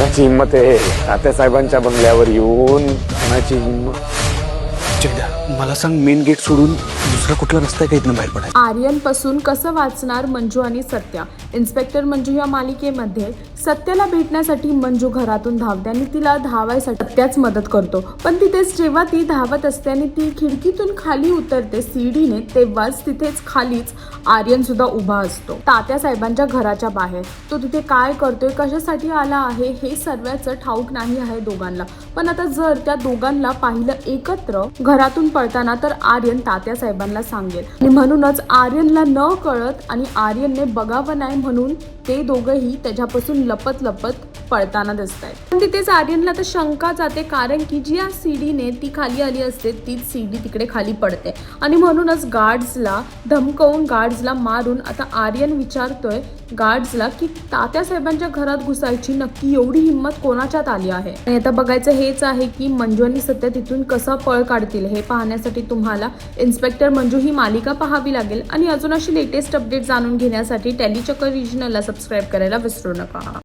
कोणाची हिंमत आहे तात्यासाहेबांच्या बंगल्यावर येऊन? कोणाची हिंमत? मला सांग, मेन गेट सोडून दुसरा कुठला रस्ता आहे का इथनं बाहेर पडायचा? आर्यन पासून कसं वाचणार मंजू आणि सत्या? इन्स्पेक्टर मंजू या मालिकेमध्ये सत्याला भेटण्यासाठी मंजू घरातून धावते आणि तिला धावायसाठी सत्याच मदत करतो. पण तिथेच जेव्हा ती धावत असते आणि ती खिडकीतून खाली उतरते सीडीने, तेव्हाच तिथेच खालीच आर्यन सुद्धा उभा असतो तात्यासाहेबांच्या घराच्या बाहेर. तो तिथे काय करतोय, कशासाठी आला आहे हे सर्वांचं ठाऊक नाही आहे दोघांना. पण आता जर त्या दोघांना पाहिलं एकत्र घरातून पळताना तर आर्यन तात्यासाहेबांना सांगेल आणि म्हणूनच आर्यनला न कळत आणि आर्यनने बघावं नाही म्हणून ते दोघंही त्याच्यापासून लपत लपत पळताना दिसत आहेत. पण तिथेच आर्यनला तर शंका जाते, कारण की जी या सीडीने ती खाली आली असते तीच सीडी तिकडे खाली पडते आणि म्हणूनच गार्ड्सला धमकवून गार्ड्सला मारून आता आर्यन विचारतोय गार्ड्सला की तात्यासाहेबांच्या घरात घुसायची नक्की एवढी हिंमत कोणाच्यात आली आहे. आणि आता बघायचं हेच आहे की मंजू आणि सत्य तिथून कसा पळ काढतील. हे पाहण्यासाठी तुम्हाला इन्स्पेक्टर मंजू ही मालिका पाहावी लागेल आणि अजून अशी लेटेस्ट अपडेट जाणून घेण्यासाठी टेलीचक्कर रिजनलला सबस्क्राईब करायला विसरू नका.